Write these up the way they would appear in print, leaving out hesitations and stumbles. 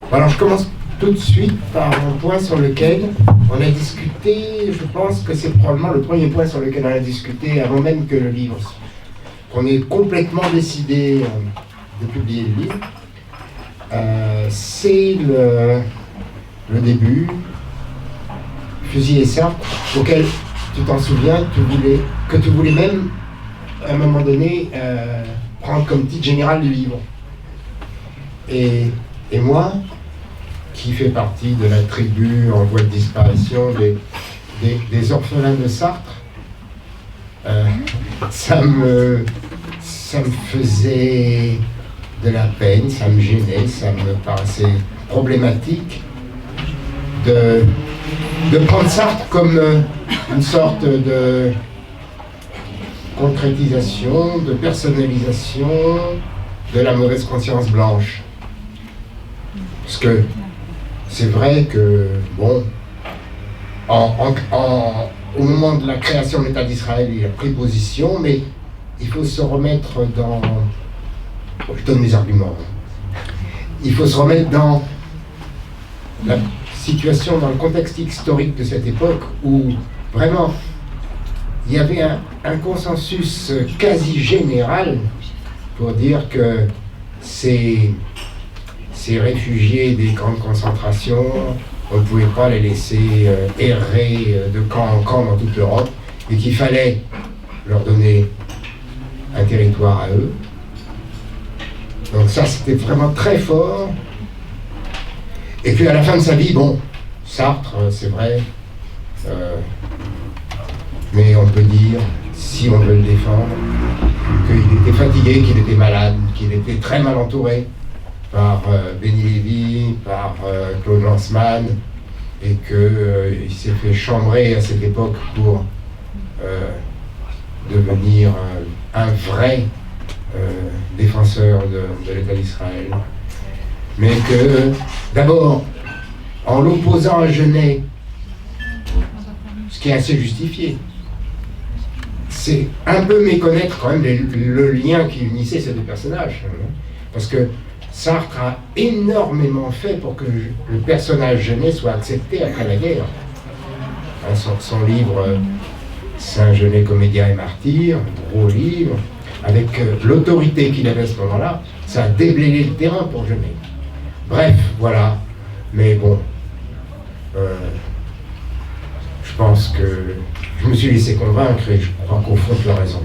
Alors je commence tout de suite par un point sur lequel on a discuté, je pense que c'est probablement le premier point sur lequel on a discuté avant même que le livre, qu'on est complètement décidé de publier le livre. C'est le début, Fusil et Sartre, auquel tu t'en souviens, que tu voulais même à un moment donné prendre comme titre général du livre. Et moi, qui fait partie de la tribu en voie de disparition des orphelins de Sartre, ça me faisait de la peine, ça me gênait, ça me paraissait problématique de prendre Sartre comme une sorte de concrétisation, de personnalisation de la mauvaise conscience blanche. Parce que c'est vrai que, bon, au moment de la création de l'État d'Israël, il a pris position, mais il faut se remettre dans... Je donne mes arguments. Il faut se remettre dans la situation, dans le contexte historique de cette époque où, vraiment, il y avait un consensus quasi général pour dire que ces réfugiés des camps de concentration, on ne pouvait pas les laisser errer de camp en camp dans toute l'Europe et qu'il fallait leur donner un territoire à eux. Donc ça, c'était vraiment très fort. Et puis à la fin de sa vie, bon, Sartre, c'est vrai, mais on peut dire, si on veut le défendre, qu'il était fatigué, qu'il était malade, qu'il était très mal entouré par Benny Lévy, par Claude Lanzmann, et qu'il s'est fait chambrer à cette époque pour devenir un vrai défenseur de l'État d'Israël. Mais que, d'abord, en l'opposant à Genet, ce qui est assez justifié, c'est un peu méconnaître quand même le lien qui unissait ces deux personnages. Parce que Sartre a énormément fait pour que le personnage Genet soit accepté après la guerre. Son livre Saint-Genet, comédien et martyr, gros livre, avec l'autorité qu'il avait à ce moment-là, ça a déblayé le terrain pour Genet. Bref, voilà. Mais bon, je pense que je me suis laissé convaincre et je crois qu'au fond tu as raison.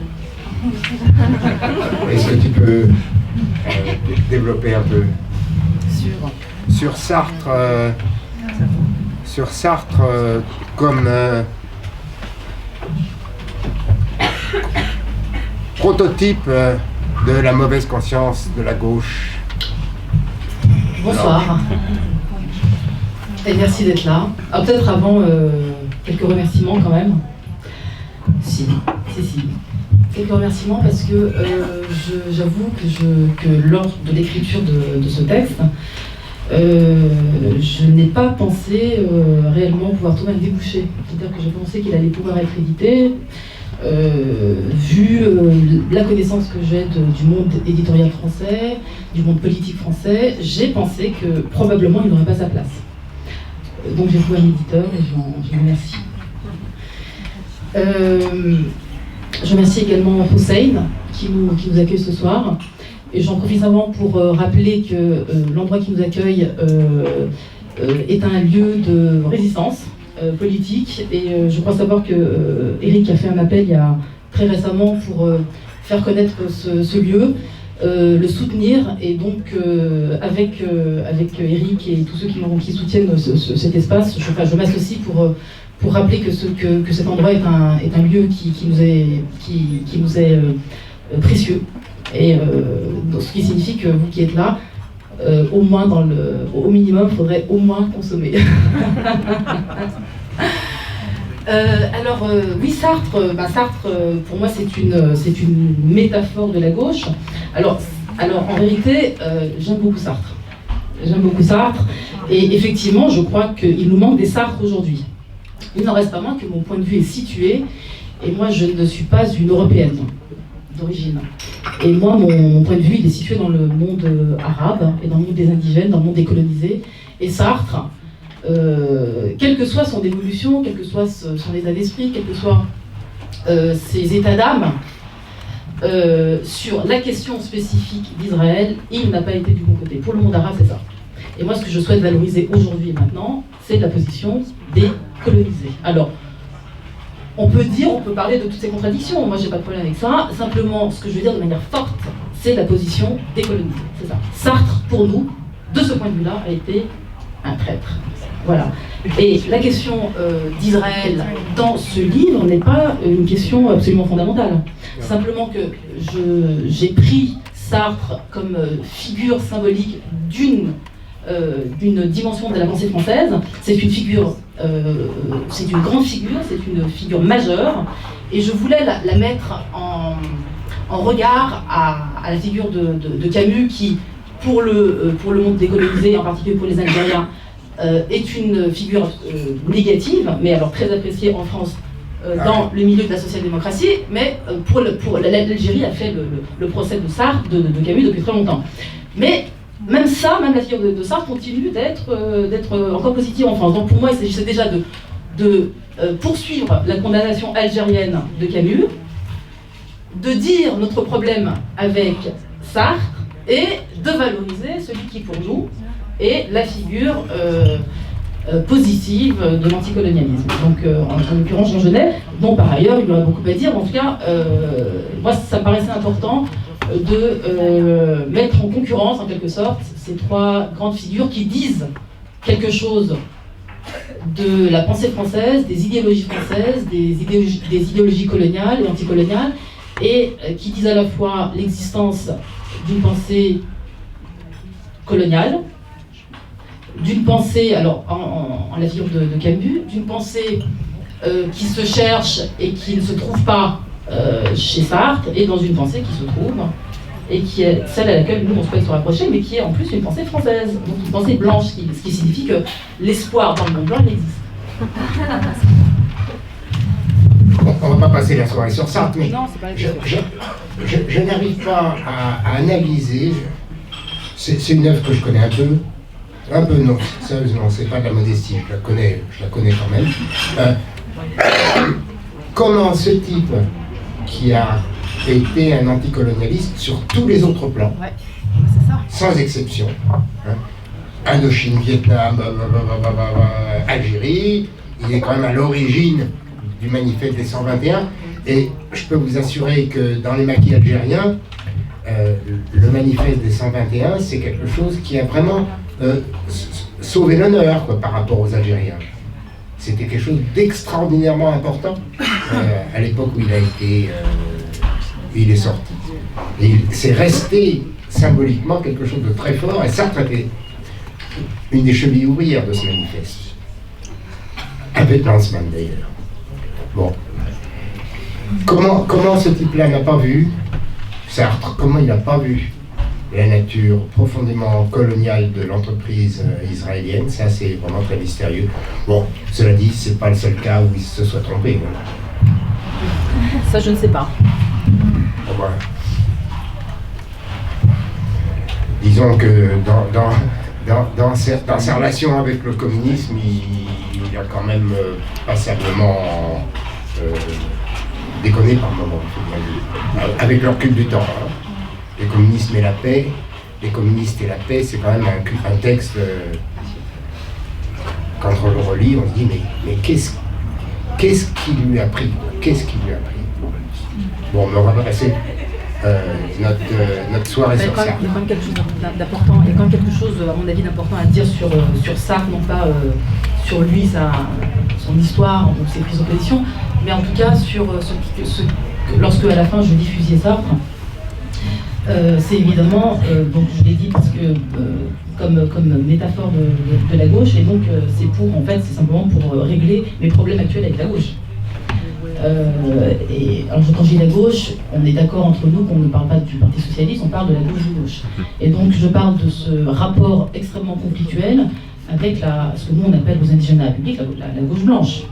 Est-ce que tu peux développer un peu sur Sartre, comme prototype de la mauvaise conscience de la gauche? Bonsoir. Et merci d'être là. Ah, peut-être avant, quelques remerciements quand même. Si. Quelques remerciements parce que j'avoue que lors de l'écriture de ce texte, je n'ai pas pensé réellement pouvoir trouver un débouché. C'est-à-dire que j'ai pensé qu'il allait pouvoir être édité, vu la connaissance que j'ai du monde éditorial français, du monde politique français, j'ai pensé que probablement il n'aurait pas sa place. Donc j'ai trouvé un éditeur et je remercie. Je remercie également Hussein qui nous accueille ce soir. Et j'en profite avant pour rappeler que l'endroit qui nous accueille est un lieu de résistance politique. Et je crois savoir que Eric a fait un appel il y a très récemment pour faire connaître ce lieu, le soutenir. Et donc avec Eric et tous ceux qui soutiennent cet espace, je m'associe pour rappeler que cet endroit est un lieu qui nous est précieux. Et ce qui signifie que vous qui êtes là, au minimum, il faudrait au moins consommer. Oui, Sartre, pour moi, c'est une métaphore de la gauche. Alors en vérité, j'aime beaucoup Sartre. Et effectivement, je crois qu'il nous manque des Sartres aujourd'hui. Il n'en reste pas moins que mon point de vue est situé, et moi, je ne suis pas une européenne. origines. Et moi, mon point de vue, il est situé dans le monde arabe et dans le monde des indigènes, dans le monde décolonisé. Et Sartre, quelle que soit son évolution, quel que soit son état d'esprit, quels que soient ses états d'âme, sur la question spécifique d'Israël, il n'a pas été du bon côté. Pour le monde arabe, c'est ça. Et moi, ce que je souhaite valoriser aujourd'hui et maintenant, c'est la position des colonisés. Alors, on peut parler de toutes ces contradictions, moi j'ai pas de problème avec ça. Simplement, ce que je veux dire de manière forte, c'est la position des colonisés. C'est ça. Sartre, pour nous, de ce point de vue-là, a été un traître. Voilà. Et la question d'Israël dans ce livre n'est pas une question absolument fondamentale. Simplement que j'ai pris Sartre comme figure symbolique d'une dimension de la pensée française. C'est une figure, c'est une grande figure, c'est une figure majeure, et je voulais la mettre en regard à la figure de Camus, qui, pour le monde décolonisé, en particulier pour les Algériens, est une figure négative, mais alors très appréciée en France dans le milieu de la social-démocratie, mais pour l'Algérie a fait le procès de Sartre, de Camus depuis très longtemps. Mais même ça, même la figure de Sartre continue d'être encore positive en France. Donc pour moi, il s'agissait déjà de poursuivre la condamnation algérienne de Camus, de dire notre problème avec Sartre et de valoriser celui qui, pour nous, est la figure positive de l'anticolonialisme. Donc en l'occurrence Jean Genet, dont par ailleurs il y aurait beaucoup à dire. En tout cas, moi ça me paraissait important de mettre en concurrence, en quelque sorte, ces trois grandes figures qui disent quelque chose de la pensée française, des idéologies françaises, des idéologies coloniales et anticoloniales, et qui disent à la fois l'existence d'une pensée coloniale, d'une pensée, alors en la figure de Camus, d'une pensée qui se cherche et qui ne se trouve pas chez Sartre, et dans une pensée qui se trouve, et qui est celle à laquelle nous on souhaite se rapprocher, mais qui est en plus une pensée française, donc une pensée blanche, ce qui signifie que l'espoir dans le monde blanc, il existe. On ne va pas passer la soirée sur Sartre, mais non, pas je n'arrive pas à analyser. C'est une œuvre que je connais un peu non, sérieusement, c'est pas de la modestie, je la connais quand même. Comment ce type qui a été un anticolonialiste sur tous les autres plans, ouais, c'est ça, sans exception, Indochine, Vietnam, Algérie, il est quand même à l'origine du manifeste des 121, et je peux vous assurer que dans les maquis algériens, le manifeste des 121, c'est quelque chose qui a vraiment sauvé l'honneur par rapport aux Algériens. C'était quelque chose d'extraordinairement important à l'époque où il est sorti. Et c'est resté symboliquement quelque chose de très fort, et Sartre était une des chevilles ouvrières de ce manifeste. Avec Lanzmann d'ailleurs. Bon. Comment ce type-là n'a pas vu, Sartre, comment il n'a pas vu la nature profondément coloniale de l'entreprise israélienne, ça c'est vraiment très mystérieux. Bon, cela dit, c'est pas le seul cas où il se soit trompé. Voilà. Ça je ne sais pas. Voilà. Disons que dans sa relation avec le communisme, il a quand même passablement déconné par moment, avec le recul du temps. Hein. Le communisme et la paix, les communistes et la paix, c'est quand même un texte, quand on le relit, on se dit, mais qu'est-ce qui lui a pris? Qu'est-ce qui lui a pris? Bon, mais on va passer notre soirée sur ça. Il y a quand même quelque chose d'important, il y a quand même quelque chose, à mon avis, d'important à dire sur Sartre, non pas sur lui, son histoire, donc ses prises de position, mais en tout cas sur lorsque à la fin je dis fusiller Sartre, c'est évidemment, donc je l'ai dit parce que comme métaphore de la gauche, et donc c'est simplement pour régler mes problèmes actuels avec la gauche. Et alors quand je dis la gauche, on est d'accord entre nous qu'on ne parle pas du Parti Socialiste, on parle de la gauche. Et donc je parle de ce rapport extrêmement conflictuel avec ce que nous on appelle aux indigènes de la République, la gauche blanche.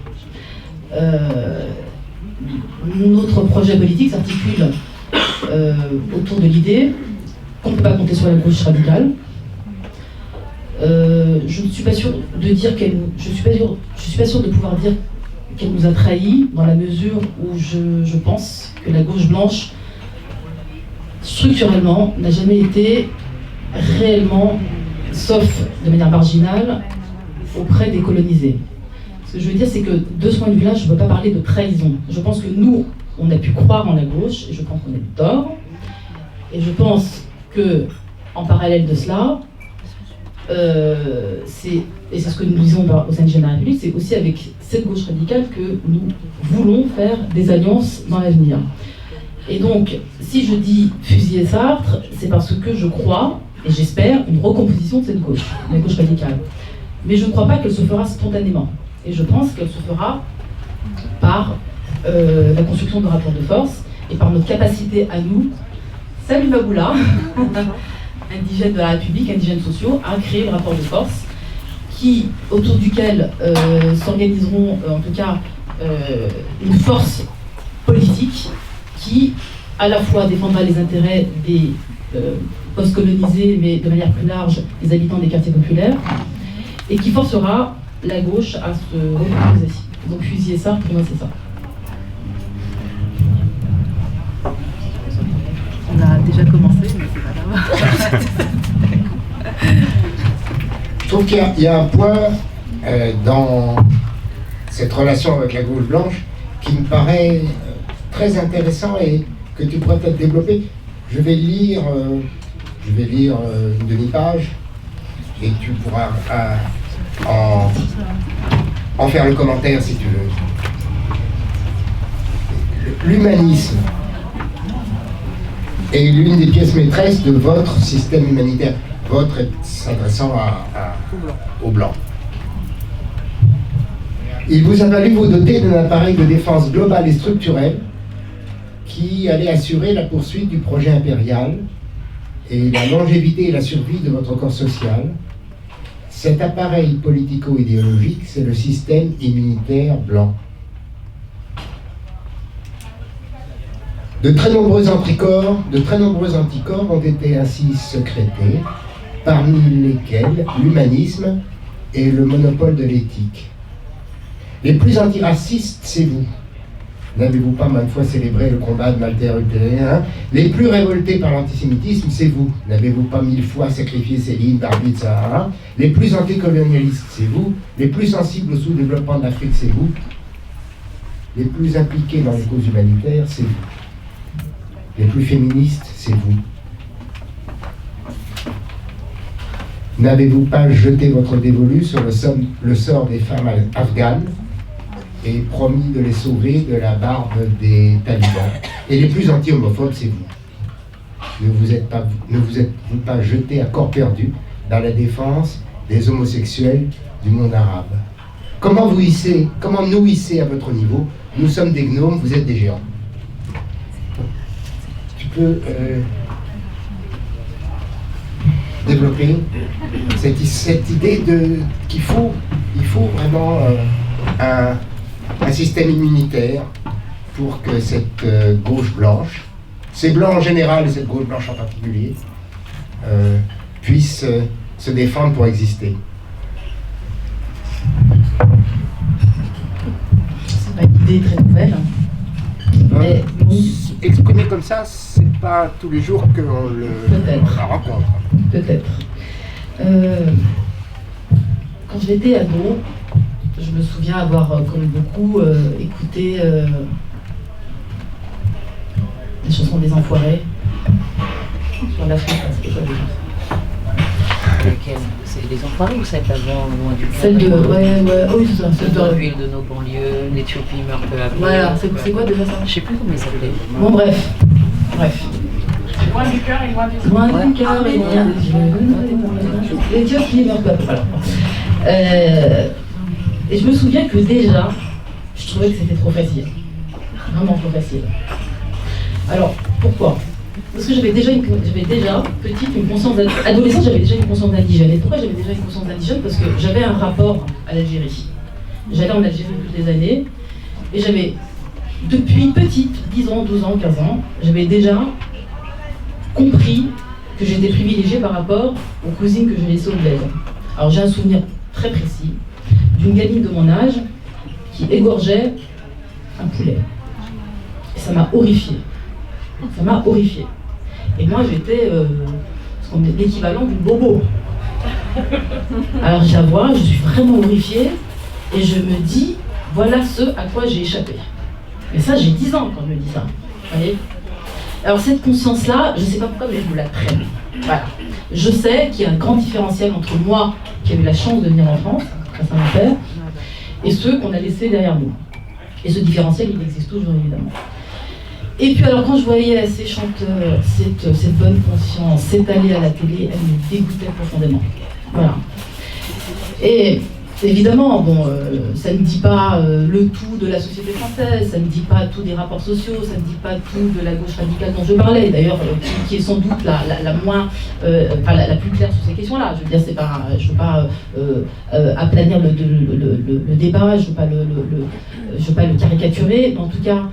Notre projet politique s'articule autour de l'idée qu'on ne peut pas compter sur la gauche radicale. Je ne suis pas sûre de dire je suis pas sûre de pouvoir dire qu'elle nous a trahis, dans la mesure où je pense que la gauche blanche, structurellement, n'a jamais été réellement, sauf de manière marginale, auprès des colonisés. Ce que je veux dire, c'est que de ce point de vue-là, je ne peux pas parler de trahison. Je pense que nous, on a pu croire en la gauche, et je pense qu'on a eu tort. Et je pense que, en parallèle de cela, et c'est ce que nous disons au sein de la République, c'est aussi avec cette gauche radicale que nous voulons faire des alliances dans l'avenir. Et donc, si je dis fusiller Sartre, c'est parce que je crois, et j'espère, une recomposition de cette gauche, la gauche radicale. Mais je ne crois pas qu'elle se fera spontanément. Et je pense qu'elle se fera par la construction de rapports de force et par notre capacité à nous, salut Maboula, indigènes de la République, indigènes sociaux, à créer le rapport de force autour duquel s'organiseront en tout cas une force politique qui à la fois défendra les intérêts des post-colonisés, mais de manière plus large des habitants des quartiers populaires, et qui forcera la gauche à se reposer. Donc fusiller ça, pour moi c'est ça. On a déjà commencé, mais c'est pas grave. Je trouve qu'il y a un point dans cette relation avec la gauche blanche qui me paraît très intéressant et que tu pourrais peut-être développer. Je vais lire une demi-page et tu pourras en faire le commentaire si tu veux. L'humanisme est l'une des pièces maîtresses de votre système humanitaire. Votre s'adressant aux Blancs. Il vous a valu vous doter d'un appareil de défense globale et structurel qui allait assurer la poursuite du projet impérial et la longévité et la survie de votre corps social. Cet appareil politico-idéologique, c'est le système immunitaire blanc. De très nombreux anticorps ont été ainsi sécrétés, parmi lesquels l'humanisme et le monopole de l'éthique. Les plus antiracistes, c'est vous. N'avez-vous pas maintes fois célébré le combat de Walter Ultérien? Les plus révoltés par l'antisémitisme, c'est vous. N'avez-vous pas 1000 fois sacrifié Céline, Barbie de Sahara? Les plus anticolonialistes, c'est vous. Les plus sensibles au sous-développement de l'Afrique, c'est vous. Les plus impliqués dans les causes humanitaires, c'est vous. Les plus féministes, c'est vous. N'avez-vous pas jeté votre dévolu sur le sort des femmes afghanes et promis de les sauver de la barbe des talibans? Et les plus anti-homophobes, c'est vous. Ne vous êtes-vous pas jeté à corps perdu dans la défense des homosexuels du monde arabe? Comment nous hisser à votre niveau? Nous sommes des gnomes, vous êtes des géants. Tu peux développer cette idée qu'il faut vraiment un système immunitaire pour que cette gauche blanche, ces blancs en général et cette gauche blanche en particulier, puissent se défendre pour exister. C'est pas une idée très nouvelle. Mais exprimé comme ça, c'est pas tous les jours qu'on la rencontre. Peut-être. Quand j'étais ado, je me souviens avoir, comme beaucoup, écouté les chansons des Enfoirés sur l'Afrique. C'était quoi déjà? Lesquelles? C'est les Enfoirés ou celle d'avant, loin du Celle de. Ouais, oui, c'est ça. Celle de l'huile de nos banlieues, l'Éthiopie meurt peu à peu. Voilà, c'est quoi déjà ça? Je sais plus comment ils s'appelaient. Bon, bref. Loin du cœur et loin des yeux. Loin du cœur et loin des yeux. L'Éthiopie meurt peu à peu. Voilà. Et je me souviens que déjà, je trouvais que c'était trop facile. Vraiment trop facile. Alors, pourquoi? Parce que j'avais déjà petite une conscience adolescente, j'avais déjà une conscience d'indigène. Et pourquoi j'avais déjà une conscience d'indigène? Parce que j'avais un rapport à l'Algérie. J'allais en Algérie depuis des années, et j'avais, depuis petite, 10 ans, 12 ans, 15 ans, j'avais déjà compris que j'étais privilégiée par rapport aux cousines que je laissais au bled. Alors j'ai un souvenir très précis d'une gamine de mon âge qui égorgeait un poulet. Et ça m'a horrifiée. Ça m'a horrifiée. Et moi j'étais l'équivalent d'une bobo. Alors je la vois, je suis vraiment horrifiée et je me dis, voilà ce à quoi j'ai échappé. Mais ça, j'ai 10 ans quand je me dis ça. Vous voyez ? Alors cette conscience-là, je ne sais pas pourquoi, mais je vous la traîne. Voilà. Je sais qu'il y a un grand différentiel entre moi, qui a eu la chance de venir en France, grâce à mon père, et ceux qu'on a laissés derrière nous. Et ce différentiel, il existe toujours, évidemment. Et puis alors, quand je voyais ces chanteurs, cette bonne conscience s'étaler à la télé, elle me dégoûtait profondément. Voilà. Et évidemment, bon, ça ne dit pas le tout de la société française, ça ne dit pas tout des rapports sociaux, ça ne dit pas tout de la gauche radicale dont je parlais, d'ailleurs, qui est sans doute la moins, la plus claire sur ces questions-là. Je veux dire, c'est pas, je ne veux pas aplanir le débat, je ne veux pas le caricaturer, mais en tout cas,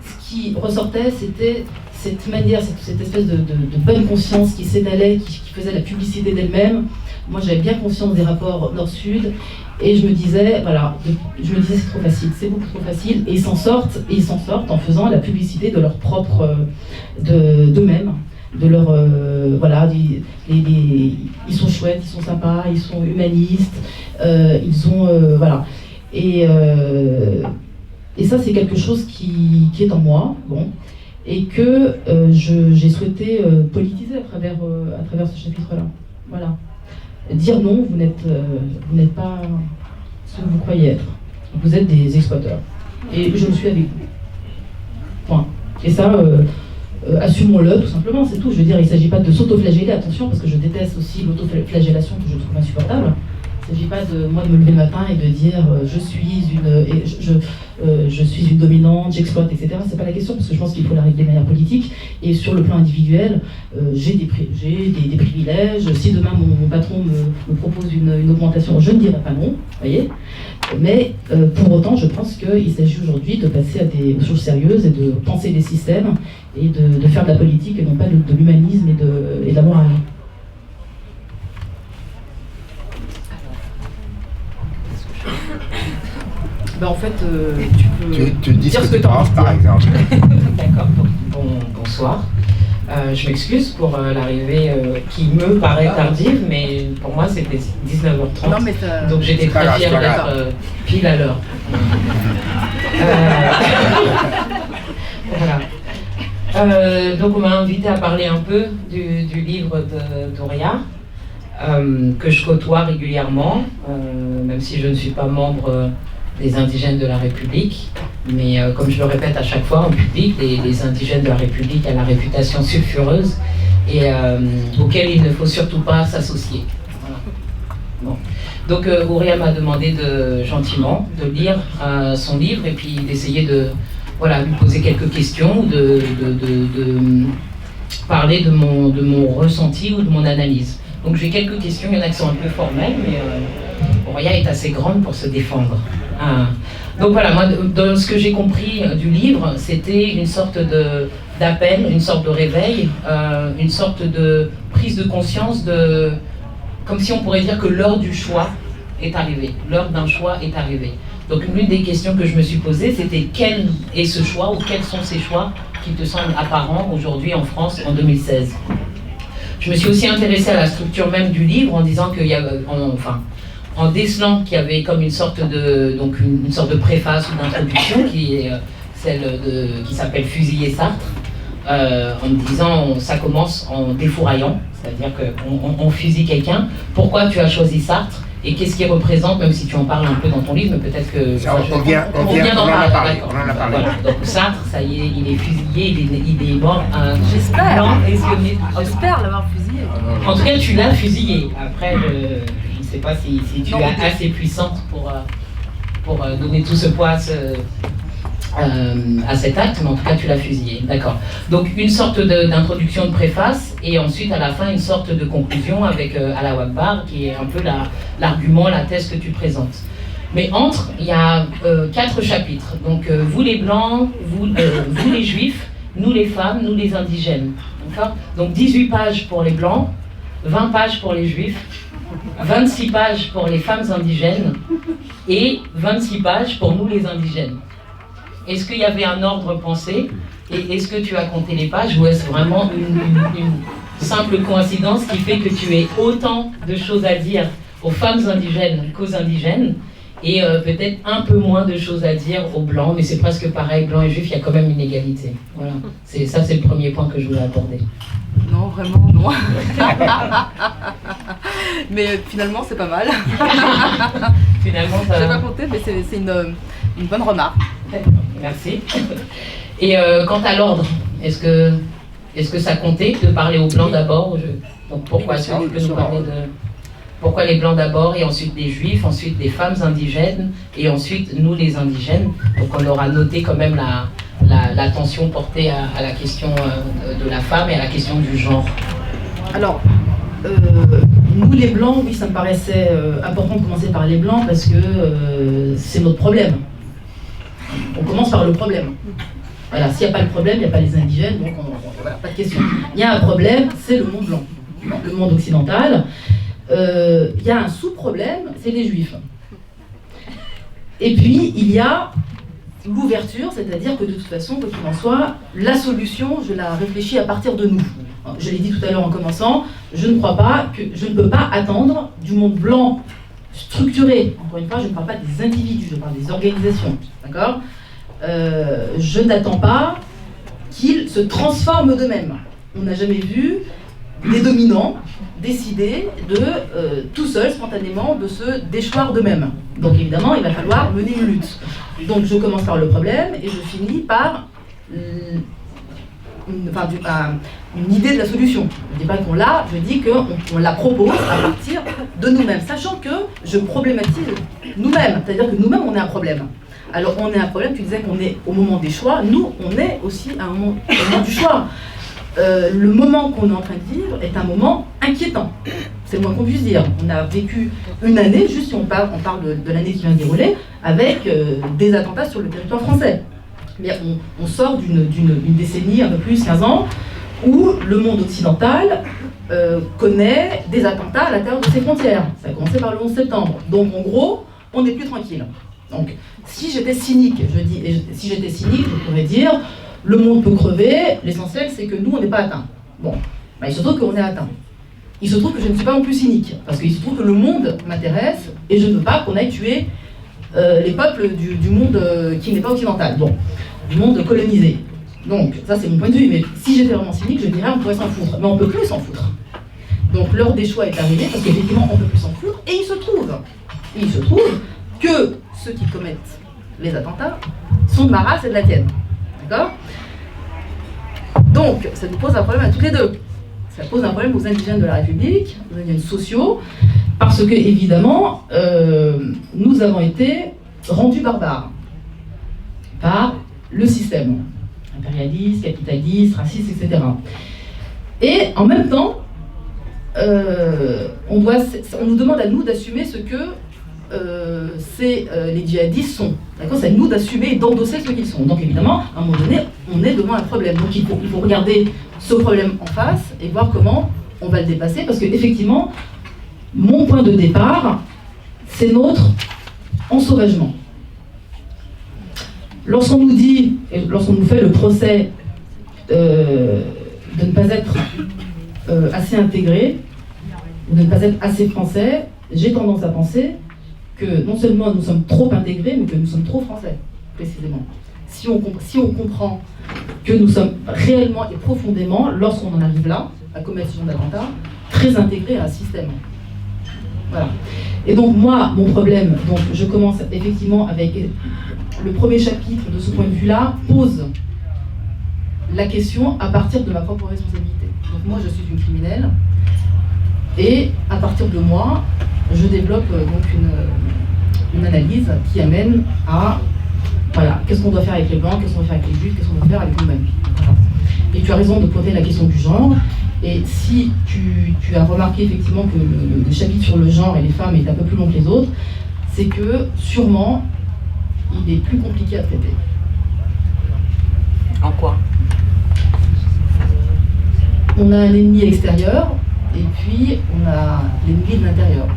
ce qui ressortait, c'était cette manière, cette espèce de bonne conscience qui s'étalait, qui faisait la publicité d'elle-même. Moi, j'avais bien conscience des rapports nord-sud, et je me disais, voilà, c'est trop facile, c'est beaucoup trop facile, et ils s'en sortent en faisant la publicité de leur propre, d'eux-mêmes, de leur, voilà, ils sont chouettes, ils sont sympas, ils sont humanistes, ils ont, voilà, et ça, c'est quelque chose qui est en moi, bon, et que j'ai souhaité politiser à travers ce chapitre-là, voilà. Dire non, vous n'êtes pas ce que vous croyez être. Vous êtes des exploiteurs. Et je le suis avec vous. Point. Et ça, assumons-le tout simplement, c'est tout. Je veux dire, il ne s'agit pas de s'autoflageller, attention, parce que je déteste aussi l'autoflagellation que je trouve insupportable. Il ne s'agit pas de moi de me lever le matin et de dire je suis une dominante, j'exploite, etc. C'est pas la question, parce que je pense qu'il faut la régler de manière politique. Et sur le plan individuel, j'ai des privilèges. Si demain mon patron me propose une augmentation, je ne dirai pas non, voyez. Mais pour autant, je pense qu'il s'agit aujourd'hui de passer aux choses sérieuses et de penser les systèmes et de faire de la politique et non pas de l'humanisme et de la morale. Ben en fait, tu peux dire ce que tu as envie de dire. par exemple. D'accord, bonsoir. Je m'excuse pour l'arrivée qui me paraît tardive, mais pour moi c'était 19h30. Non, mais donc j'étais très fière d'être pile à l'heure. Voilà. Donc on m'a invité à parler un peu du livre d'Horia, que je côtoie régulièrement, même si je ne suis pas membre des indigènes de la République, mais comme je le répète à chaque fois en public, les indigènes de la République ont la réputation sulfureuse et auquel il ne faut surtout pas s'associer. Voilà. Bon. Donc Horia m'a demandé gentiment de lire son livre et puis d'essayer de lui poser quelques questions, de parler de mon ressenti ou de mon analyse. Donc j'ai quelques questions, il y en a qui sont un peu formelles, mais Horia est assez grande pour se défendre. Donc voilà, moi, dans ce que j'ai compris du livre, c'était une sorte d'appel, une sorte de réveil, une sorte de prise de conscience comme si on pourrait dire que l'heure du choix est arrivée, l'heure d'un choix est arrivée. Donc l'une des questions que je me suis posée, c'était quel est ce choix ou quels sont ces choix qui te semblent apparents aujourd'hui en France en 2016. Je me suis aussi intéressée à la structure même du livre en disant qu'il y a, en décelant qu'il y avait comme une sorte de préface ou d'introduction qui est celle qui s'appelle Fusiller Sartre, en me disant ça commence en défouraillant, c'est-à-dire qu'on fusille quelqu'un. Pourquoi tu as choisi Sartre et qu'est-ce qu'il représente, même si tu en parles un peu dans ton livre, mais peut-être que on vient d'en parler. Voilà. Donc Sartre, ça y est, il est fusillé, il est mort. J'espère. J'espère l'avoir fusillé. En tout cas, tu l'as fusillé. Après, je ne sais pas si tu es assez puissante pour donner tout ce poids à cet acte, mais en tout cas, tu l'as fusillé. D'accord. Donc, une sorte d'introduction de préface, et ensuite, à la fin, une sorte de conclusion avec Allah Akbar, qui est un peu l'argument, la thèse que tu présentes. Mais entre, il y a 4 chapitres. Donc, vous les Blancs, vous les Juifs, nous les femmes, nous les indigènes. Donc, D'accord? Donc 18 pages pour les blancs, 20 pages pour les juifs, 26 pages pour les femmes indigènes et 26 pages pour nous les indigènes. Est-ce qu'il y avait un ordre pensé et est-ce que tu as compté les pages ou est-ce vraiment une simple coïncidence qui fait que tu aies autant de choses à dire aux femmes indigènes qu'aux indigènes et peut-être un peu moins de choses à dire aux blancs, mais c'est presque pareil, blancs et juifs, il y a quand même une égalité. Voilà, c'est le premier point que je voulais aborder. Non, vraiment, non. Mais finalement, c'est pas mal. Finalement, Je n'ai pas compté, mais c'est une bonne remarque. Merci. Et quant à l'ordre, est-ce que ça comptait de parler aux blancs d'abord? Donc pourquoi est-ce que tu peux nous parler de... Pourquoi les blancs d'abord et ensuite les juifs, ensuite les femmes indigènes et ensuite nous les indigènes? Donc on aura noté quand même l'attention portée à la question de la femme et à la question du genre. Alors, nous les blancs, oui, ça me paraissait important de commencer par les blancs parce que c'est notre problème. On commence par le problème. Voilà, s'il n'y a pas le problème, il n'y a pas les indigènes, donc voilà, pas de question. Il y a un problème, c'est le monde blanc, le monde occidental. Il y a un sous-problème, c'est les juifs. Et puis, il y a l'ouverture, c'est-à-dire que de toute façon, quoi qu'il en soit, la solution, je la réfléchis à partir de nous. Je l'ai dit tout à l'heure en commençant, je ne crois pas que je ne peux pas attendre du monde blanc structuré. Encore une fois, je ne parle pas des individus, je parle des organisations. D'accord ? Je n'attends pas qu'ils se transforment d'eux-mêmes. On n'a jamais vu des dominants décider de, tout seuls, spontanément, de se déchoir d'eux-mêmes. Donc évidemment, il va falloir mener une lutte. Donc je commence par le problème et je finis par une idée de la solution. Je ne dis pas qu'on l'a, je dis qu'on la propose à partir de nous-mêmes, sachant que je problématise nous-mêmes, c'est-à-dire que nous-mêmes, on est un problème. Alors on est un problème, tu disais qu'on est au moment des choix, nous, on est aussi à un moment du choix. Le moment qu'on est en train de vivre est un moment inquiétant. C'est le moins qu'on puisse dire. On a vécu une année, juste si on parle de l'année qui vient de dérouler, avec des attentats sur le territoire français. Mais on sort d'une décennie, un peu plus, 15 ans, où le monde occidental connaît des attentats à l'intérieur de ses frontières. Ça a commencé par le 11 septembre. Donc en gros, on n'est plus tranquille. Donc si j'étais cynique, je pourrais dire... Le monde peut crever, l'essentiel c'est que nous on n'est pas atteints. Bon, il se trouve qu'on est atteints. Il se trouve que je ne suis pas non plus cynique, parce qu'il se trouve que le monde m'intéresse et je ne veux pas qu'on aille tuer les peuples du monde qui n'est pas occidental, bon, du monde colonisé. Donc ça c'est mon point de vue, mais si j'étais vraiment cynique, je dirais on pourrait s'en foutre, mais on ne peut plus s'en foutre. Donc l'heure des choix est arrivée, parce qu'effectivement on ne peut plus s'en foutre, et il se trouve que ceux qui commettent les attentats sont de ma race et de la tienne. D'accord ? Donc, ça nous pose un problème à toutes les deux. Ça pose un problème aux indigènes de la République, aux indigènes sociaux, parce que, évidemment, nous avons été rendus barbares par le système impérialiste, capitaliste, raciste, etc. Et en même temps, on nous demande à nous d'assumer ce que les djihadistes sont. D'accord ? C'est à nous d'assumer et d'endosser ce qu'ils sont. Donc évidemment, à un moment donné, on est devant un problème. Donc il faut regarder ce problème en face et voir comment on va le dépasser. Parce que effectivement, mon point de départ, c'est notre ensauvagement. Lorsqu'on nous dit, et lorsqu'on nous fait le procès de ne pas être assez intégré, de ne pas être assez français, j'ai tendance à penser que non seulement nous sommes trop intégrés, mais que nous sommes trop français, précisément. Si on comprend que nous sommes réellement et profondément, lorsqu'on en arrive là, à commettre ce genre d'attentat, très intégrés à un système. Voilà. Et donc moi, mon problème, donc je commence effectivement avec le premier chapitre de ce point de vue-là, pose la question à partir de ma propre responsabilité. Donc moi, je suis une criminelle, et à partir de moi, je développe donc une analyse qui amène à, voilà, qu'est-ce qu'on doit faire avec les blancs, qu'est-ce qu'on doit faire avec les juifs, qu'est-ce qu'on doit faire avec nous-mêmes. Voilà. Et tu as raison de poser la question du genre, et si tu as remarqué effectivement que le chapitre sur le genre et les femmes est un peu plus long que les autres, c'est que sûrement, il est plus compliqué à traiter. En quoi ? On a un ennemi extérieur, et puis on a l'ennemi de l'intérieur.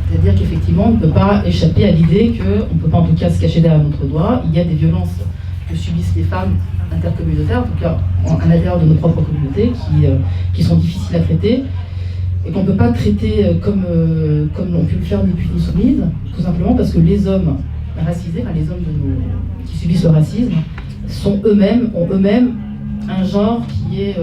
C'est-à-dire qu'effectivement, on ne peut pas échapper à l'idée qu'on ne peut pas en tout cas se cacher derrière notre doigt. Il y a des violences que subissent les femmes intercommunautaires, en tout cas à l'intérieur de nos propres communautés, qui sont difficiles à traiter, et qu'on ne peut pas traiter comme on peut le faire depuis les soumises, tout simplement parce que les hommes racisés, enfin les hommes qui subissent le racisme, ont eux-mêmes un genre qui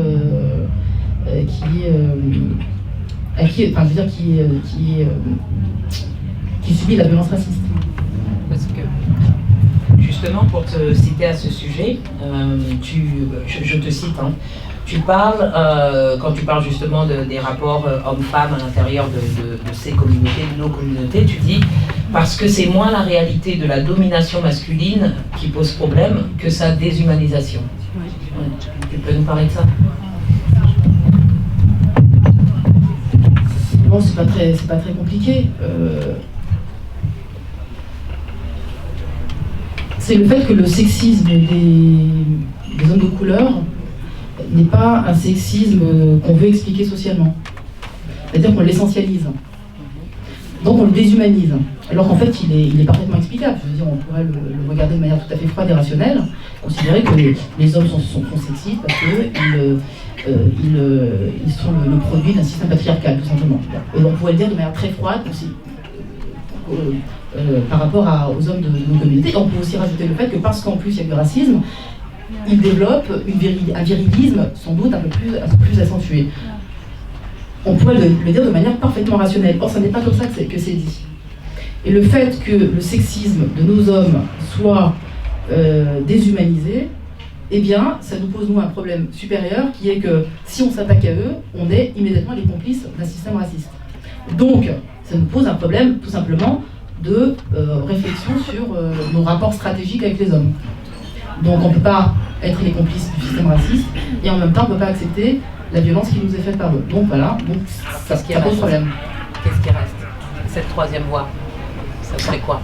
subit la violence raciste. Parce que, justement, pour te citer à ce sujet, je te cite, hein, tu parles, quand tu parles justement des rapports hommes-femmes à l'intérieur de ces communautés, de nos communautés, tu dis, parce que c'est moins la réalité de la domination masculine qui pose problème que sa déshumanisation. Oui. Ouais. Tu peux nous parler de ça ? Bon, c'est pas très compliqué. C'est le fait que le sexisme des hommes de couleur n'est pas un sexisme qu'on veut expliquer socialement. C'est-à-dire qu'on l'essentialise. Donc on le déshumanise. Alors qu'en fait, il est parfaitement explicable. Je veux dire, on pourrait le regarder de manière tout à fait froide et rationnelle, considérer que les hommes sont sexistes parce qu'ils sont le produit d'un système patriarcal, tout simplement. Et on pourrait le dire de manière très froide aussi, par rapport aux hommes de nos communautés. Et on peut aussi rajouter le fait que parce qu'en plus il y a du racisme, ils développent un virilisme sans doute un peu plus accentué. On pourrait le dire de manière parfaitement rationnelle. Or, ce n'est pas comme ça que c'est dit. Et le fait que le sexisme de nos hommes soit déshumanisé, eh bien, ça nous pose, nous, un problème supérieur, qui est que si on s'attaque à eux, on est immédiatement les complices d'un système raciste. Donc, ça nous pose un problème, tout simplement, de réflexion sur nos rapports stratégiques avec les hommes. Donc, on ne peut pas être les complices du système raciste, et en même temps, on ne peut pas accepter la violence qui nous est faite par eux. Donc, voilà, ça pose problème. Qu'est-ce qui reste ? Cette troisième voie, ça serait quoi ?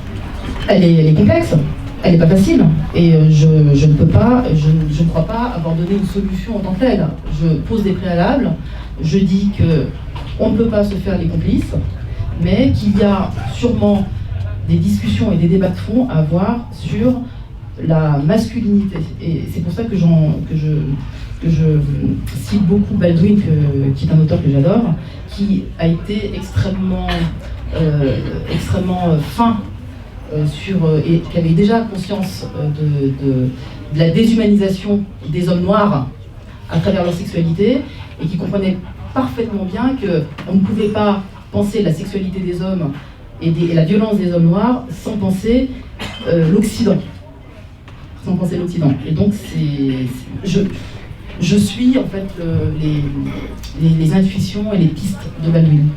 Elle est complexe. Elle n'est pas facile, et je ne crois pas avoir donné une solution en tant que telle. Je pose des préalables, je dis qu'on ne peut pas se faire les complices, mais qu'il y a sûrement des discussions et des débats de fond à avoir sur la masculinité. Et c'est pour ça que je cite beaucoup Baldwin, qui est un auteur que j'adore, qui a été extrêmement fin et qui avait déjà conscience de la déshumanisation des hommes noirs à travers leur sexualité, et qui comprenait parfaitement bien qu'on ne pouvait pas penser la sexualité des hommes et la violence des hommes noirs sans penser l'Occident. Et donc je suis en fait les intuitions et les pistes de Baldwin.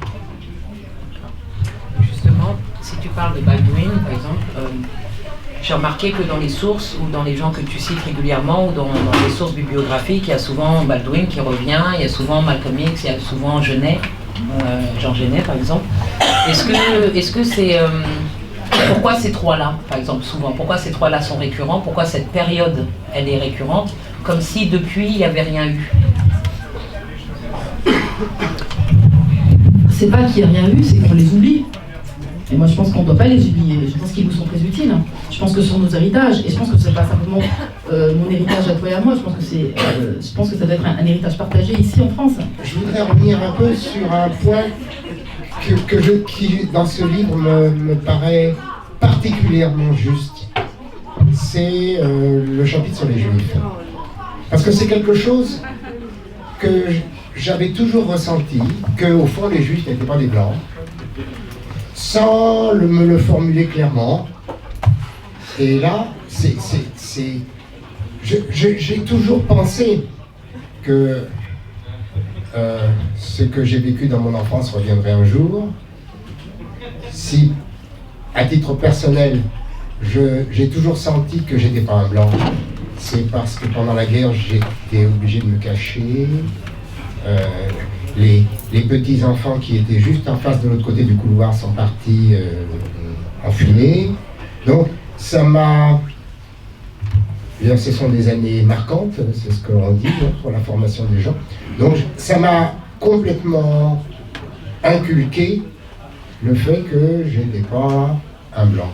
Justement, si tu parles de Baldwin, par exemple, j'ai remarqué que dans les sources ou dans les gens que tu cites régulièrement ou dans les sources bibliographiques, il y a souvent Baldwin qui revient, il y a souvent Malcolm X, il y a souvent Genet, Jean Genet par exemple. Est-ce que c'est... pourquoi ces trois-là, par exemple, souvent, pourquoi ces trois-là sont récurrents, pourquoi cette période, elle est récurrente, comme si depuis, il n'y avait rien eu? C'est pas qu'il n'y a rien eu, c'est qu'on les oublie. Et moi, je pense qu'on ne doit pas les oublier. Je pense qu'ils nous sont très utiles. Je pense que ce sont nos héritages. Et je pense que ce n'est pas simplement mon héritage à toi et à moi. Je pense que ça doit être un héritage partagé ici en France. Je voudrais revenir un peu sur un point qui, dans ce livre, me paraît particulièrement juste. C'est le chapitre sur les Juifs. Parce que c'est quelque chose que j'avais toujours ressenti, qu'au fond, les Juifs n'étaient pas des Blancs, sans me le formuler clairement. Et là, j'ai toujours pensé que ce que j'ai vécu dans mon enfance reviendrait un jour. Si, à titre personnel, j'ai toujours senti que j'étais pas un blanc, c'est parce que pendant la guerre, j'étais obligé de me cacher. Les petits enfants qui étaient juste en face de l'autre côté du couloir sont partis en fumée. Donc, ça m'a D'ailleurs, ce sont des années marquantes, c'est ce que l'on dit pour la formation des gens. Donc ça m'a complètement inculqué le fait que je n'étais pas un blanc.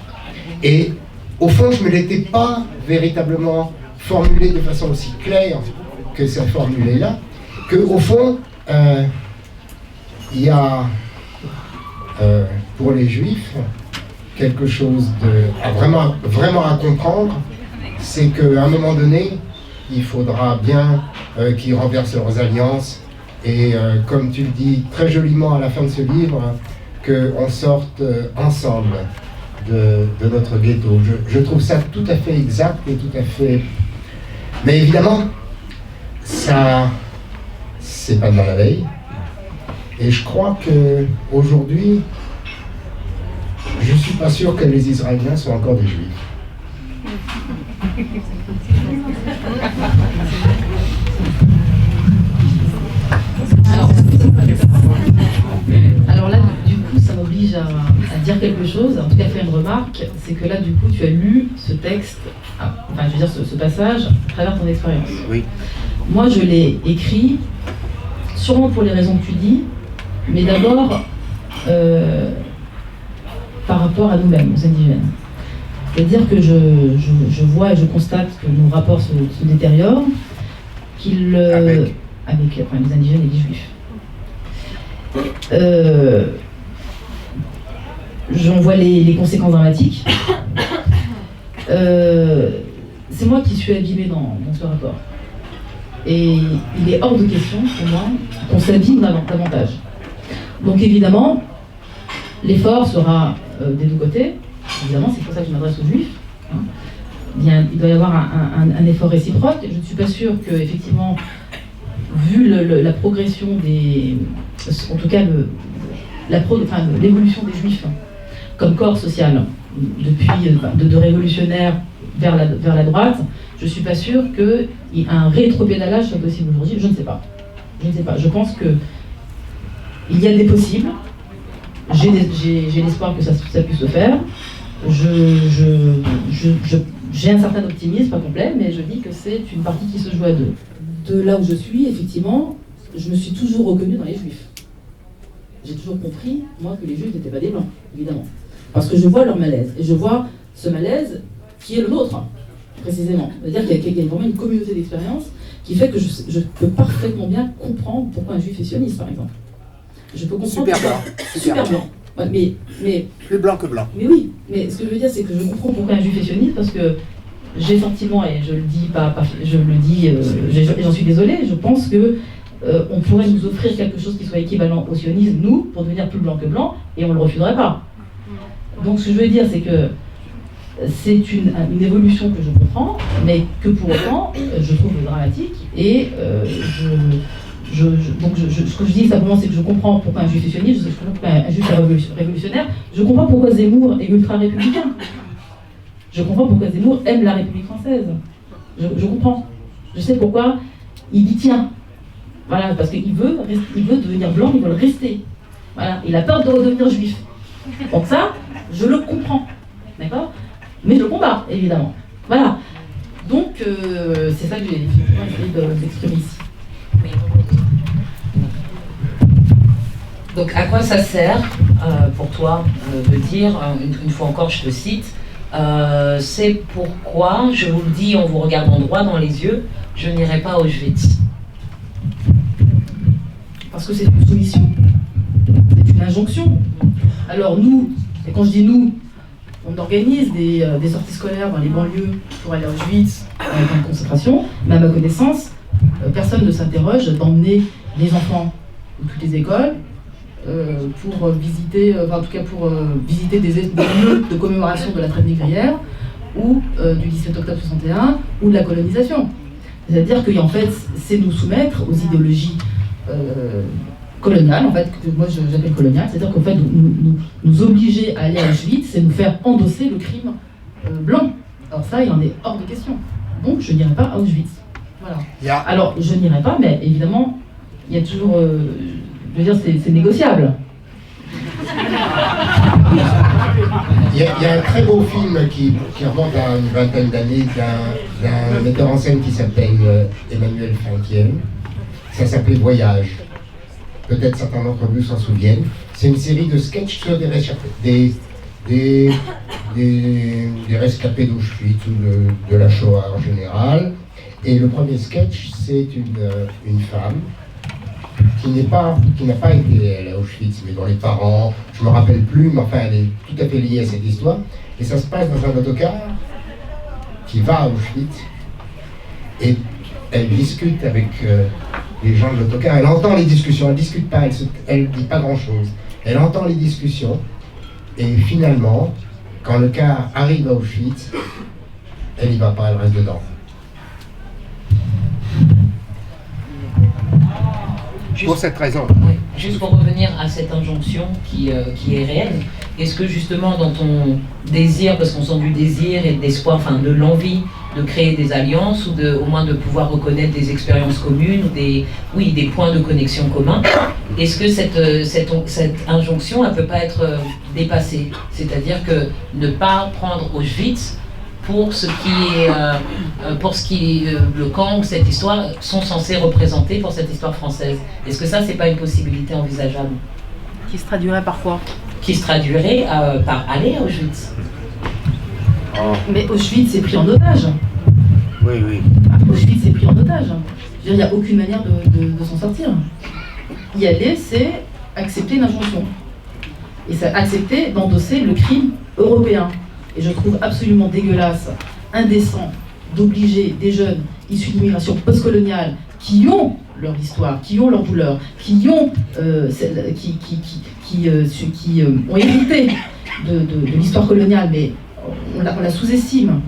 Et au fond, je ne me l'étais pas véritablement formulé de façon aussi claire que c'est formulé là, qu'au fond, il y a pour les Juifs quelque chose vraiment à comprendre, c'est qu'à un moment donné, il faudra bien qu'ils renversent leurs alliances et, comme tu le dis très joliment à la fin de ce livre, qu'on sorte ensemble de notre ghetto. Je trouve ça tout à fait exact et tout à fait... Mais évidemment, ça, c'est pas dans la veille. Et je crois qu'aujourd'hui, je suis pas sûr que les Israéliens soient encore des Juifs. Alors là, du coup, ça m'oblige à dire quelque chose, en tout cas faire une remarque, c'est que là, du coup, tu as lu ce texte, enfin, je veux dire, ce passage à travers ton expérience. Oui. Moi, je l'ai écrit, sûrement pour les raisons que tu dis, mais d'abord par rapport à nous-mêmes, aux indigènes. C'est-à-dire que je vois et je constate que nos rapports se détériorent, avec les indigènes et les juifs. J'en vois les conséquences dramatiques. C'est moi qui suis abîmée dans ce rapport. Et il est hors de question, pour moi, qu'on s'abîme davantage. Donc évidemment, l'effort sera des deux côtés. Évidemment, c'est pour ça que je m'adresse aux Juifs. Hein. Il doit y avoir un effort réciproque. Je ne suis pas sûre que, effectivement, vu la progression en tout cas l'évolution des Juifs comme corps social depuis de révolutionnaires vers la droite, je ne suis pas sûre qu'un rétropédalage soit possible aujourd'hui. Je ne sais pas. Je pense qu'il y a des possibles. J'ai l'espoir que ça puisse se faire. J'ai un certain optimisme, pas complet, mais je dis que c'est une partie qui se joue à deux. De là où je suis, effectivement, je me suis toujours reconnue dans les Juifs. J'ai toujours compris, moi, que les Juifs n'étaient pas des Blancs, évidemment. Parce que je vois leur malaise. Et je vois ce malaise qui est le nôtre, précisément. C'est-à-dire qu'il y a vraiment une communauté d'expérience qui fait que je peux parfaitement bien comprendre pourquoi un Juif est sioniste, par exemple. Je peux comprendre. Super blanc. Super blanc. Ouais, mais plus blanc que blanc. Mais oui, mais ce que je veux dire, c'est que je comprends pourquoi un Juif est sioniste, parce que j'ai le sentiment, et je le dis j'en suis désolée, je pense que on pourrait nous offrir quelque chose qui soit équivalent au sionisme, nous, pour devenir plus blanc que blanc, et on ne le refuserait pas. Donc ce que je veux dire, c'est que c'est une évolution que je comprends, mais que pour autant, je trouve dramatique, et donc ce que je dis simplement, c'est que je comprends pourquoi un Juif est sioniste, je comprends pourquoi un Juif est révolutionnaire, je comprends pourquoi Zemmour est ultra-républicain. Je comprends pourquoi Zemmour aime la République française. Je comprends. Je sais pourquoi il y tient. Voilà, parce qu'il veut devenir blanc, il veut le rester. Voilà, il a peur de redevenir juif. Donc ça, je le comprends. D'accord ? Mais je le combats, évidemment. Voilà. Donc, c'est ça que j'ai essayé d'exprimer ici. Donc, à quoi ça sert, pour toi, de dire, une fois encore, je te cite, c'est pourquoi, je vous le dis en vous regardant droit dans les yeux, je n'irai pas à Auschwitz. Parce que c'est une soumission, c'est une injonction. Alors nous, et quand je dis nous, on organise des sorties scolaires dans les banlieues pour aller à Auschwitz, dans une concentration, mais à ma connaissance, personne ne s'interroge d'emmener les enfants de toutes les écoles pour visiter, visiter des lieux de commémoration de la traite négrière ou du 17 octobre 61 ou de la colonisation. C'est-à-dire qu'en fait, c'est nous soumettre aux idéologies coloniales, en fait, que moi j'appelle coloniales, c'est-à-dire qu'en fait, nous obliger à aller à Auschwitz, c'est nous faire endosser le crime blanc. Alors ça, il en est hors de question. Donc je n'irai pas à Auschwitz. Voilà. Alors je n'irai pas, mais évidemment, il y a toujours... je veux dire, c'est négociable. Il Il y a un très beau film qui remonte à une vingtaine d'années d'un metteur en scène qui s'appelle Emmanuel Franquiel. Ça s'appelait Voyage. Peut-être certains d'entre vous s'en souviennent. C'est une série de sketchs sur des rescapés d'Auschwitz ou de la Shoah en général. Et le premier sketch, c'est une femme qui n'a pas été elle, à Auschwitz, mais dont les parents, je me rappelle plus, mais enfin elle est tout à fait liée à cette histoire. Et ça se passe dans un autocar qui va à Auschwitz et elle discute avec les gens de l'autocar. Elle entend les discussions, elle ne discute pas, elle ne dit pas grand-chose. Elle entend les discussions et finalement, quand le car arrive à Auschwitz, elle n'y va pas, elle reste dedans. Pour cette raison. Oui. Juste pour revenir à cette injonction qui est réelle, est-ce que justement dans ton désir, parce qu'on sent du désir et de l'espoir, enfin de l'envie de créer des alliances ou au moins de pouvoir reconnaître des expériences communes ou des points de connexion communs, est-ce que cette injonction elle peut pas être dépassée? C'est-à-dire que ne pas prendre Auschwitz pour ce qui est le camp ou cette histoire sont censés représenter pour cette histoire française. Est-ce que ça, c'est pas une possibilité envisageable? Qui se traduirait par quoi? Qui se traduirait par aller à Auschwitz. Oh. Mais Auschwitz est pris en otage. Oui, oui. Auschwitz est pris en otage. Je veux dire, il n'y a aucune manière de s'en sortir. Y aller, c'est accepter une injonction. Et c'est accepter d'endosser le crime européen. Et je trouve absolument dégueulasse, indécent, d'obliger des jeunes issus d'immigration postcoloniale qui ont leur histoire, qui ont leur douleur, qui ont ont hérité de l'histoire coloniale, mais on la sous-estime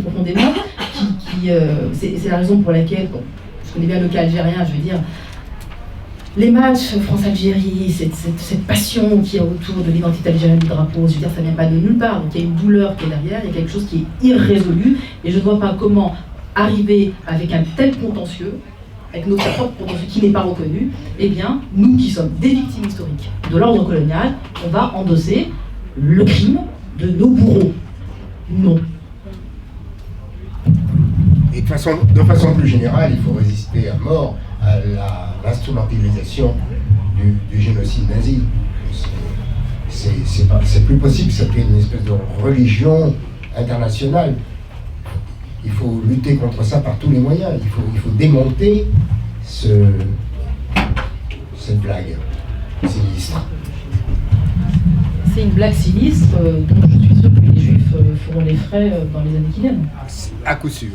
profondément. C'est la raison pour laquelle, bon, je connais bien le cas algérien, je veux dire. Les matchs France-Algérie, cette passion qu'il y a autour de l'identité algérienne du drapeau, je veux dire, ça ne vient pas de nulle part. Donc il y a une douleur qui est derrière, il y a quelque chose qui est irrésolu, et je ne vois pas comment arriver avec un tel contentieux, avec notre propre contentieux qui n'est pas reconnu, eh bien, nous qui sommes des victimes historiques de l'ordre colonial, on va endosser le crime de nos bourreaux. Non. Et de façon plus générale, il faut résister à mort à l'instrumentalisation du génocide nazi. C'est plus possible, ça devient une espèce de religion internationale. Il faut lutter contre ça par tous les moyens. Il faut démonter cette blague sinistre. C'est une blague sinistre dont je suis sûr que les Juifs feront les frais dans les années qui viennent. À coup sûr.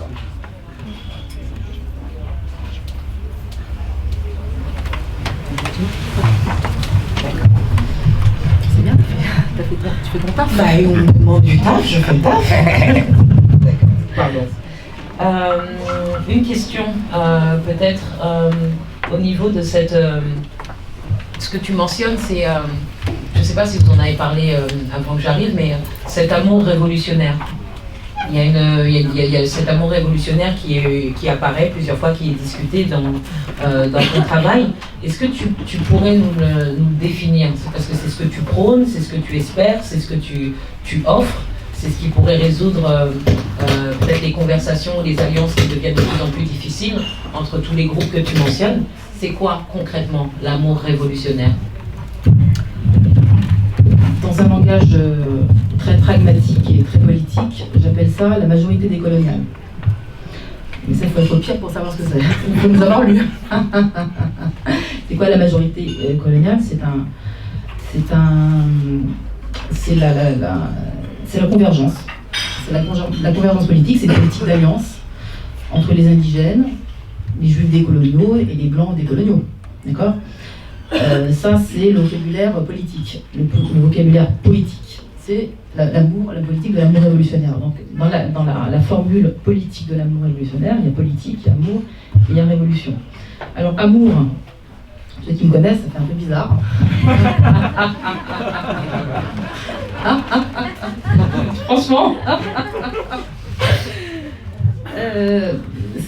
C'est bien, tu fais ton taf. Bah, on me demande du taf, je fais le taf. Pardon. Une question, peut-être, au niveau de cette... ce que tu mentionnes, c'est... je ne sais pas si vous en avez parlé avant que j'arrive, mais cet amour révolutionnaire. Il y a cet amour révolutionnaire qui apparaît plusieurs fois, qui est discuté dans ton travail. Est-ce que tu pourrais nous définir? Parce que c'est ce que tu prônes, c'est ce que tu espères, c'est ce que tu offres, c'est ce qui pourrait résoudre peut-être les conversations, les alliances qui deviennent de plus en plus difficiles entre tous les groupes que tu mentionnes. C'est quoi concrètement l'amour révolutionnaire? Dans un langage très pragmatique et très politique, j'appelle ça la majorité décoloniale. Mais ça, il faut être pire pour savoir ce que c'est. Il faut nous avoir lu. C'est quoi la majorité coloniale? C'est la convergence. C'est la convergence politique, c'est une politique d'alliance entre les indigènes, les juifs décoloniaux et les blancs décoloniaux. D'accord? Ça, c'est le vocabulaire politique. Le vocabulaire poétique, c'est la politique de l'amour révolutionnaire. Donc, dans la formule politique de l'amour révolutionnaire, il y a politique, il y a amour et il y a révolution. Alors, amour, ceux qui me connaissent, ça fait un peu bizarre. Franchement.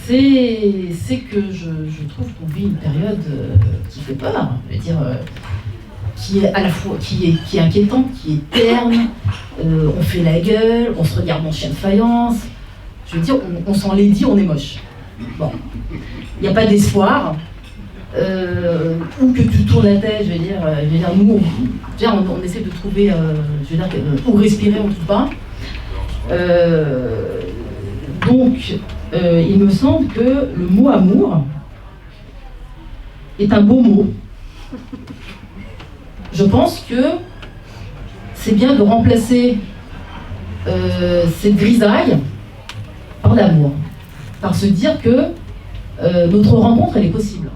C'est que je trouve qu'on vit une période qui fait peur. Je veux dire, qui est à la fois qui est inquiétante, qui est terne. On fait la gueule, on se regarde en chien de faïence. Je veux dire, on s'en l'est dit, on est moche. Bon, il n'y a pas d'espoir. Ou que tu tournes la tête, je veux dire nous, on essaie de trouver, où respirer, on ne trouve pas. Donc, il me semble que le mot amour est un beau mot. Je pense que c'est bien de remplacer cette grisaille par l'amour, par se dire que notre rencontre, elle est possible.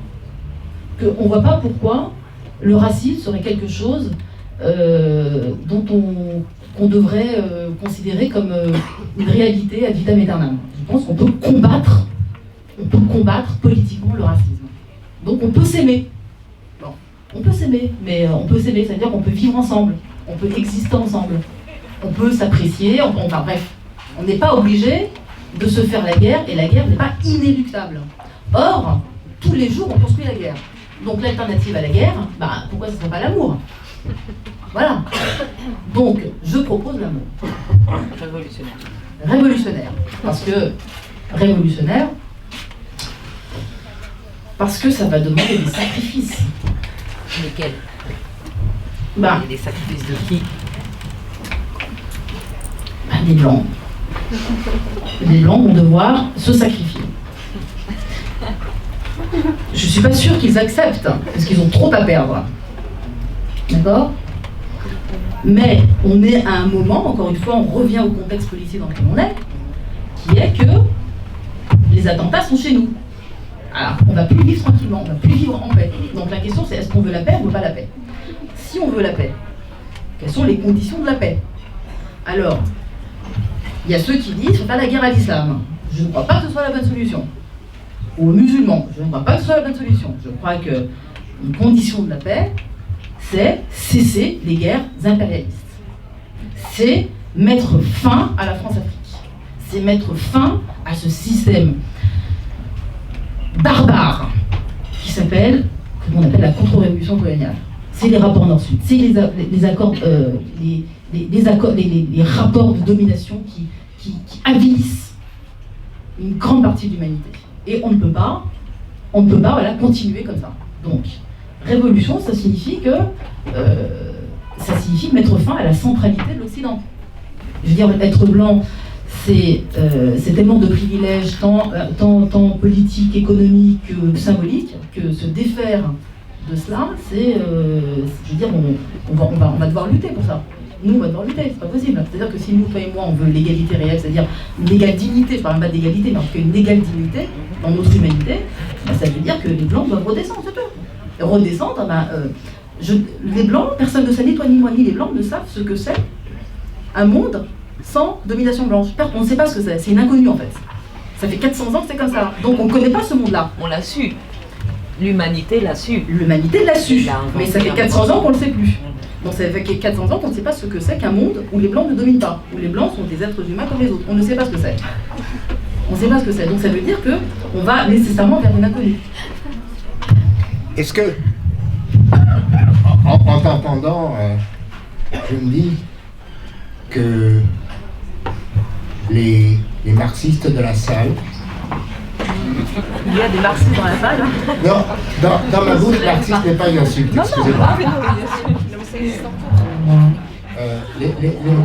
Qu'on ne voit pas pourquoi le racisme serait quelque chose qu'on devrait considérer comme une réalité ad vitam aeternam. Je pense qu'on peut combattre politiquement le racisme. Donc on peut s'aimer. Bon, on peut s'aimer, mais on peut s'aimer, c'est-à-dire qu'on peut vivre ensemble, on peut exister ensemble, on peut s'apprécier, enfin bref, on n'est pas obligé de se faire la guerre, et la guerre n'est pas inéluctable. Or, tous les jours, on construit la guerre. Donc l'alternative à la guerre, pourquoi ce ne serait pas l'amour? Voilà. Donc, je propose l'amour. Révolutionnaire. Révolutionnaire. Parce que ça va demander des sacrifices. Lesquels? Et des sacrifices de qui? Des Blancs. Les Blancs vont devoir se sacrifier. Je ne suis pas sûre qu'ils acceptent, parce qu'ils ont trop à perdre. D'accord? Mais on est à un moment, encore une fois, on revient au contexte policier dans lequel on est, qui est que les attentats sont chez nous. Alors, on ne va plus vivre tranquillement, on ne va plus vivre en paix. Donc la question c'est, est-ce qu'on veut la paix ou on ne veut pas la paix? Si on veut la paix, quelles sont les conditions de la paix? Alors, il y a ceux qui disent qu'il ne faut pas la guerre à l'islam. Je ne crois pas que ce soit la bonne solution. Ou aux musulmans, je ne crois pas que ce soit la bonne solution. Je crois qu'une condition de la paix, c'est cesser les guerres impérialistes. C'est mettre fin à la France-Afrique. C'est mettre fin à ce système barbare qui s'appelle, comment on appelle, la contre-révolution coloniale. C'est les rapports Nord-Sud, c'est les rapports de domination qui avilissent une grande partie de l'humanité. Et on ne peut pas continuer comme ça. Donc, révolution, ça signifie mettre fin à la centralité de l'Occident. Je veux dire, être blanc, c'est tellement de privilèges, tant politiques, économiques que symboliques, que se défaire de cela, je veux dire, on va devoir lutter pour ça. Nous, on va devoir lutter, c'est pas possible. C'est-à-dire que si nous, toi et moi, on veut l'égalité réelle, c'est-à-dire une égale dignité, je parle même pas d'égalité, mais en tout cas une égale dignité dans notre humanité, ça veut dire que les Blancs doivent redescendre, c'est tout. Et redescendre, les Blancs, personne ne sait, ni toi, ni moi, ni les Blancs ne savent ce que c'est un monde sans domination blanche. On ne sait pas ce que c'est une inconnue en fait. Ça fait 400 ans que c'est comme ça. Donc on ne connaît pas ce monde-là. On l'a su. L'humanité l'a su. L'humanité l'a su. Mais ça fait 400 ans qu'on ne le sait plus. Donc ça fait 400 ans qu'on ne sait pas ce que c'est qu'un monde où les Blancs ne dominent pas, où les Blancs sont des êtres humains comme les autres. On ne sait pas ce que c'est. On ne sait pas ce que c'est. Donc ça veut dire qu'on va nécessairement vers une inconnue. Est-ce que, en t'entendant, je me dis que les marxistes de la salle... Il y a des marxistes dans la salle? Non, dans ma bouche, marxiste n'est pas une insulte, excusez-moi.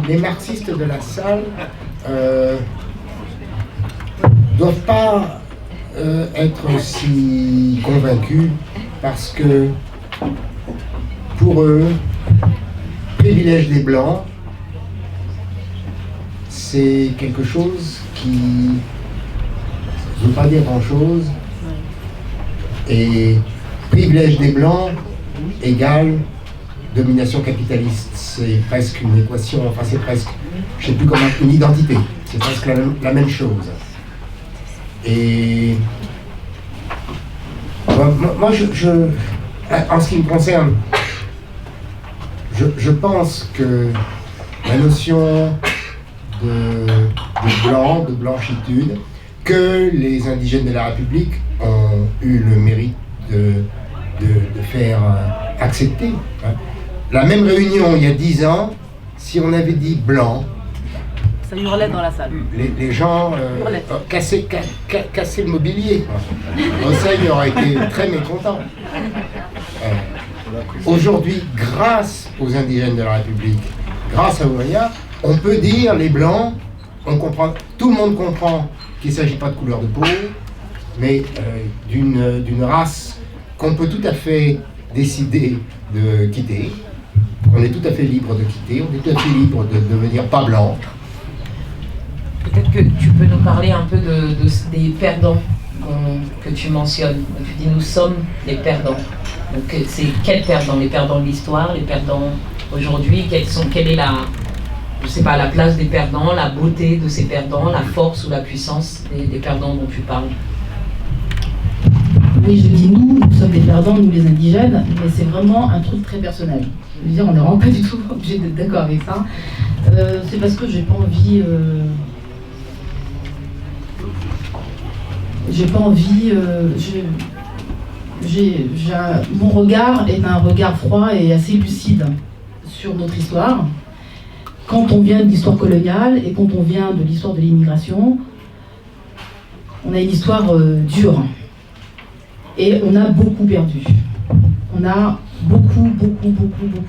Les marxistes de la salle doivent pas être si convaincus parce que pour eux, privilège des Blancs, c'est quelque chose qui ne veut pas dire grand-chose. Et privilège des Blancs égale domination capitaliste. C'est presque une équation, enfin c'est presque, je sais plus comment, une identité. C'est presque la même chose. Et moi, en ce qui me concerne, je pense que la notion de blanc, de blanchitude, que les indigènes de la République ont eu le mérite de faire accepter, hein, La même réunion il y a 10 ans, si on avait dit blanc, Ça hurlait dans la salle. les gens cassaient le mobilier. Hossein aurait été très mécontent. Aujourd'hui, grâce aux indigènes de la République, grâce à Ouria, on peut dire les blancs, on comprend, tout le monde comprend qu'il ne s'agit pas de couleur de peau, mais d'une race qu'on peut tout à fait décider de quitter. On est tout à fait libre de quitter, on est tout à fait libre de devenir pas blanc. Peut-être que tu peux nous parler un peu des perdants que tu mentionnes. Tu dis nous sommes les perdants. Donc c'est quels perdants? Les perdants de l'histoire, les perdants aujourd'hui? Quelle est la, je sais pas, la place des perdants, la beauté de ces perdants, la force ou la puissance des perdants dont tu parles? Oui, je dis nous sommes des perdants, nous les indigènes, mais c'est vraiment un truc très personnel. Je veux dire, on n'est vraiment pas du tout obligé d'être d'accord avec ça. C'est parce que j'ai pas envie... mon regard est un regard froid et assez lucide sur notre histoire. Quand on vient de l'histoire coloniale et quand on vient de l'histoire de l'immigration, on a une histoire dure. Et on a beaucoup perdu. On a beaucoup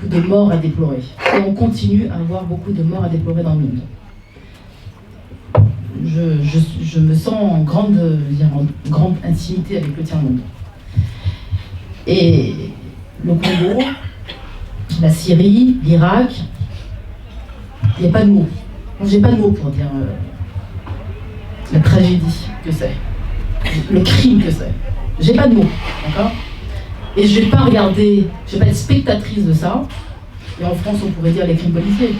de morts à déplorer. Et on continue à avoir beaucoup de morts à déplorer dans le monde. Je me sens en grande intimité avec le tiers-monde. Et le Congo, la Syrie, l'Irak, il n'y a pas de mots. J'ai pas de mots pour dire la tragédie que c'est, le crime que c'est. J'ai pas de mots, d'accord? Et je vais pas regarder, je vais pas être spectatrice de ça. Et en France, on pourrait dire les crimes policiers.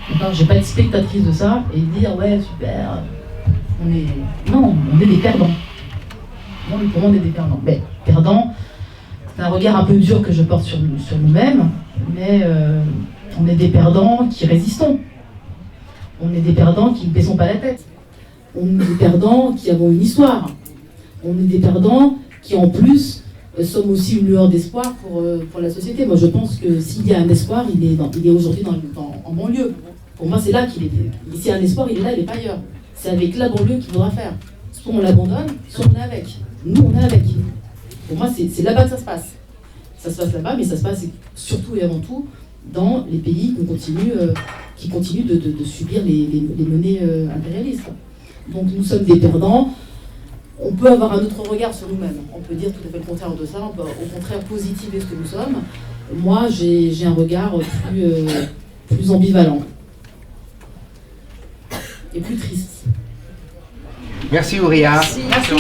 D'accord? Je vais pas être spectatrice de ça et dire ouais super, non, on est des perdants. Non, pour moi, on est des perdants. Mais perdants, c'est un regard un peu dur que je porte sur nous-mêmes, mais on est des perdants qui résistons. On est des perdants qui ne baissons pas la tête. On est des perdants qui avons une histoire. On est des perdants qui, en plus, sommes aussi une lueur d'espoir pour la société. Moi, je pense que s'il y a un espoir, il est aujourd'hui en banlieue. Pour moi, c'est là qu'il est. S'il y a un espoir, il est là, il n'est pas ailleurs. C'est avec la banlieue qu'il faudra faire. Soit on l'abandonne, soit on est avec. Nous, on est avec. Pour moi, c'est là-bas que ça se passe. Ça se passe là-bas, mais ça se passe surtout et avant tout dans les pays qui continuent de subir les menées impérialistes. Donc nous sommes des perdants. On peut avoir un autre regard sur nous-mêmes. On peut dire tout à fait le contraire de ça. On peut au contraire positiver ce que nous sommes. Moi, j'ai un regard plus ambivalent et plus triste. Merci Ouria. Merci.